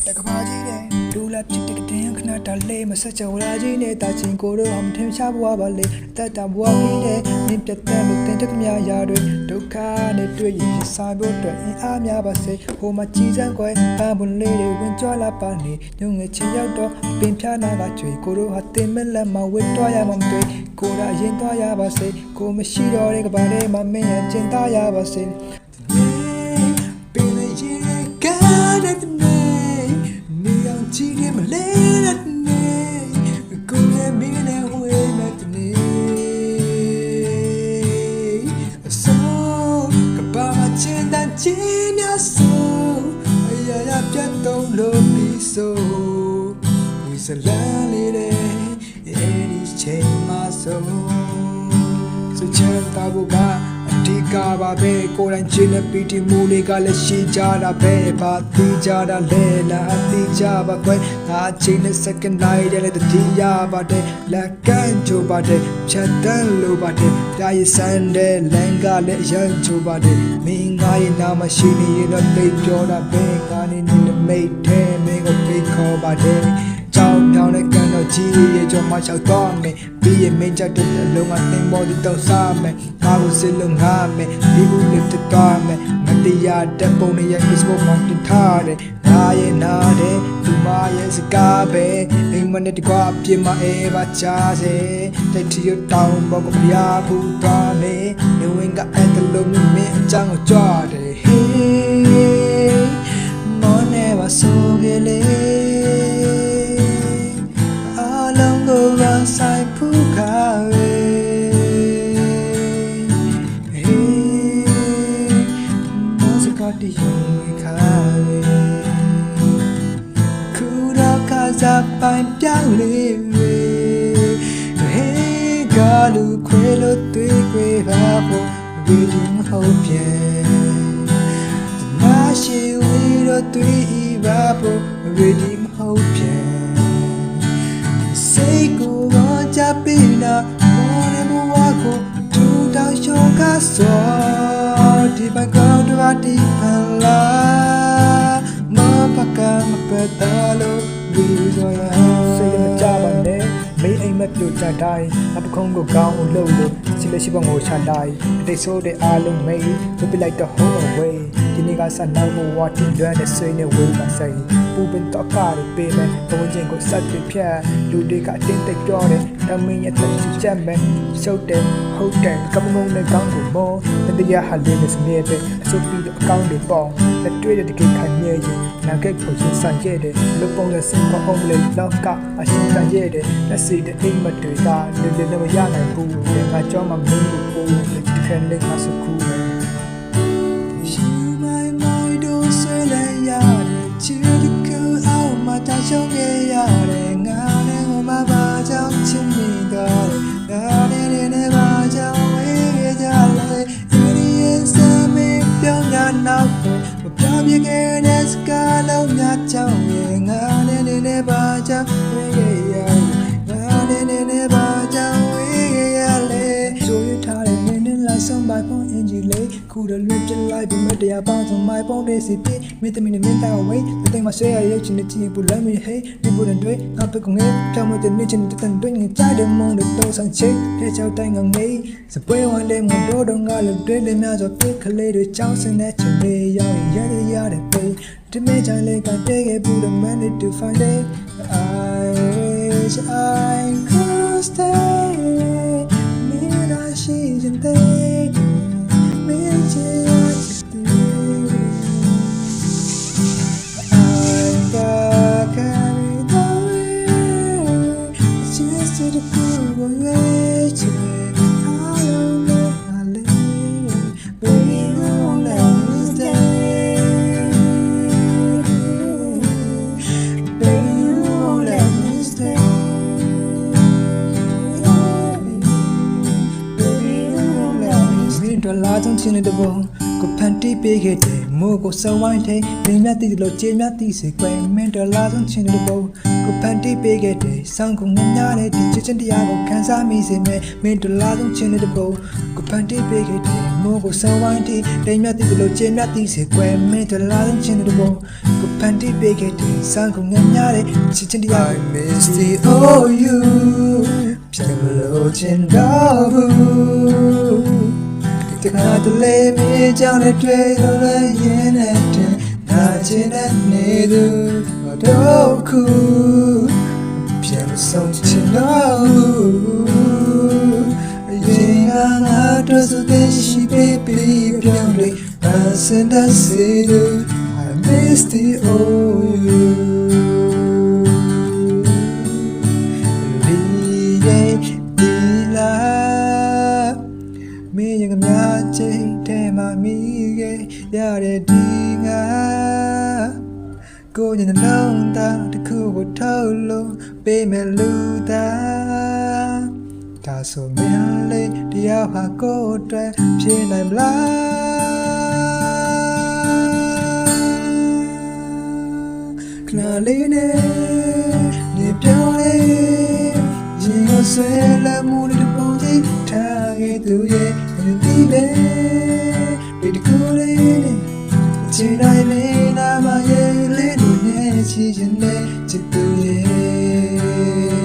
တကဘာကြီးတဲ့လူလာဖြစ်တဲ့တင်ခဏတလေးမဆက်ချောလာကြီးနဲ့တာချင်းကိုတော့အမထင်ရှားဘွားပါလေတက်တာဘွားကြီးတဲ့နင်းပြတ်တဲ့လူတင်တဲ့မြာရာတွေဒုက္ခနဲ့တွေ့ရင်စားဖို့အတွက်အင်းအားများပါစေဟိုမှာကြီးစံကွယ်ပန်းပွန်လေးတွေဝင်ကြွလာပါနေညငယ်ချင်ရောက်တော့ပင်ဖြားနာကကြွေကိုတို့ဟာတင်မဲ့လက်မဝစ်တော့ရမှမတွေ့ကိုရာရင်တော့ရပါစေကိုမရှိတော့တဲ့ကဘာလေးမမင်းရကျင်သားရပါစေချင်းများဆိုအရာရာပြတ်တော့လို့ပြီးဆိုဝီစလန်လေးတဲ့ချိန်မှာဆိုချမ်းသာဖို့ကအဓိကပါပဲကိုယ်တိုင်ချင်းနဲ့ပီတီမူလေးကလည်းရှိကြတာပဲဘာသိကြတာလဲလားသိကြပါကွယ်ငါချင်းနဲ့ second night တဲ့လည်းတတိယပါတယ်လက်ကန်ကြိုပါတယ်ဖြတ်တန်းလို့ပါတယ်ပြရစမ်းတဲ့လမ်းကလည်းရမ်းကြိုပါတယ်မင်းငါရဲ့နာမရှိနေရင်တော့သိပြောတာပဲငါနေနေမိတ်တဲ့မင်းကိုဖိတ်ခေါ်ပါတယ်ကြောင်ပြောင်းတဲ့ကန်တော့ကြီးရဲ့ကြောင့်မလျှောက်တော့မယ်ပြီးရင်မင်းကြတဲ့အလုံးကသင်ပေါ်ဒီတော့စားမယ်ငါကိုစစ်လုံးငါမယ်ဒီဘူးလေးတက်တော့မယ်မတရားတဲ့ပုံနဲ့ရဲ့ Facebook မှာတင်ထားတယ်ငါရဲ့နာတဲ့သူမရဲ့စကားပဲအိမ်မနဲ့တကွာပြင်းမအေးပါချာစေတိုက်ထီတောင်းပေါ်ကပြားဘူးသွားမယ်နေဝင်ကအဲ့တလုံးမင်းအကြောင်းကိုကြွတယ် Hey မောနေပါဆိုကြလေဆိုင်ဖူးခါဝေဟေးမောစကတိယုံခါဝေခူတော့ခါစားပိုင်ပြောင်းလေးဝေဟေးကလူခွေလို့တွေ့ခွေပါဖို့ဝေဒီမဟုတ်ပြန်မရှိဝေတော့တွေ့ပါဖို့ဝေဒီမဟုတ်ပြန်စိတ်ကိုကြပြီနာမောနေဘဝကိုတူတောင်ရှောကစောဒီဘကောင်းတော့ဒီဖလာမပကမပတလို့ဒီဆိုရစိတ်မကြပါနဲ့မင်းအိမ်မက်လို့ကြတိုင်းအပခုံးကိုကောင်းအောင်လုပ်လို့ချစ်လက်ရှိဘငိုချတိုင်းအတိတ်ဆိုးတဲ့အားလုံးမေးဝပြလိုက်တော့ home away ဒီနေ့ကစနောက်ဘဝတင်တွဲတဲ့ဆွေးနေဝေးပါစိတ်ပူပင်တော့ကားတွေပေးမယ်ဘဝချင်းကိုစက်ပြဖြတ်လူတွေကအတင်းတိတ်ပြောတယ်တမင်းရဲ့တက်ချစ်ချက်မယ်ရှုပ်တယ်ဟုတ်တယ်ကမငုံနဲ့ကောင်းကိုမောတရားဟာလေးနဲ့စနေတဲ့အစုပ်ပြီးတော့အကောင်းတွေပေါင်းလက်တွေ့တဲ့တကယ်ခံရရင်နာဂတ်ကိုရှင်းဆန်ခဲ့တယ်လူပုံနဲ့စင်ကောအောင်လေလောက်ကအရှင်းတန်ရဲ့တဲ့လက်စီတဲ့အိမ်မတွေကလူတွေနဲ့မရနိုင်ဘူးတဲ့ငါကြောင်းမှာမင်းကိုပို့တဲ့တခဲလေးမှာစကူပဲရှုံးခဲ့ရတယ်ငါနဲ့ဟိုမှာပါကြောင့်ချစ်မိတော့ငါနဲ့ပါကြောင့်ဝေးခဲ့ကြလေဒီရဲ့စမေးပြောင်းရနောက်မပြောင်းပြခဲ့တဲ့စကားလုံးများကြောင့်ငါနဲ့ပါကြောင့်ဝေးခဲ့ရငါနဲ့ပါကြောင့်ဝေးခဲ့ရလေဆိုရထားတဲ့မင်းနဲ့လိုက်ဆုံးပါဖုန်းအင်ဂျီလေးခုတော့လွတ်ပြလိုက်ပြီးမတရားပေါင်းဆုံးမိုင်ပုံးလေးစီပြမင်းသမီးနဲ့မင်းတောင်းဝေးတဲ့မှာဆွဲရရုပ်ချင်တဲ့ချီပူလိုက်မိဟေးဒီပူတဲ့တွေငါပကုံငယ်ပြောင်းမတဲ့နေ့ချင်းတဲ့တန်တွေငကြတဲ့မုန်းတော့ဆန်ချိဖဲချောက်တိုင်းငငယ်စပွဲဝမ်းတဲ့မတော်တော့ငါလည်းတွေ့တယ်များဆိုပြခလေးတွေကြောင်းစင်တဲ့ချင်လေးရောက်ရတဲ့ပေဒီမေချန်လေးကတဲခဲ့ပူတဲ့ manage to find it I could stay me that she's in there me justလာဆုံးချင်းတဲ့ဘုံကိုဖန်တီးပေးခဲ့တယ်မို့ကိုစဝိုင်းထဲမင်းမြတ်တည်လို့ကြေးမြတ်တည်စေကွယ်မင်းတော်လာဆုံးချင်းတဲ့ဘုံကိုဖန်တီးပေးခဲ့တယ်ဆောင်းကိုငညာတဲ့ဒီချစ်ချင်းတရားကိုခံစားမိစေမယ်မင်းတော်လာဆုံးချင်းတဲ့ဘုံကို ပန်တီပေးခဲ့တယ်မိုးကိုဆောင်းဝိုင်းတီတိမ်မြတ်တီလို့ကျင်းမြတ်တီစေကွယ်မင်းတို့လာတဲ့ချင်းတို့ကိုပန်တီပေးခဲ့တယ်စံကုန်ငမ်းများတဲ့ချစ်ချင်းတရား I miss the all you ပြန်မလို့ချင်တော့ဘူးဒီကနေ့တလေမေးကြောင်းနဲ့တွေ့လို့လည်းရင်နဲ့တင်နာချင်တဲ့နေသူတော့ခုပြန်မဆုံးချင်တော့ဘူးရင်ကငါတို့စတဲ့ရှိပေးပြောင်းလို့အစင်တဲ့စေလို့ I miss the all youမင်းยังများချိန်ထဲမှာမိခဲ့ရတဲ့ဒီငါကိုညနှလုံးသားတစ်ခုကိုထုတ်လို့ပေးမဲ့လူသားဒါဆိုမင်းလေးတရားဟာကိုယ်အတွက်ဖြစ်နိုင်မလားခဏလေးနဲ့နေပြောင်းလေးရင်ကိုဆွဲလာမှုတွေပုံကြည့်ထားခဲ့သူရဲ့ဒီပဲဒီကိုယ်လေးချစ်နိုင်လေးနာမရဲ့လေးတို့နဲ့ချစ်ရင်လေးချစ်သူရဲ့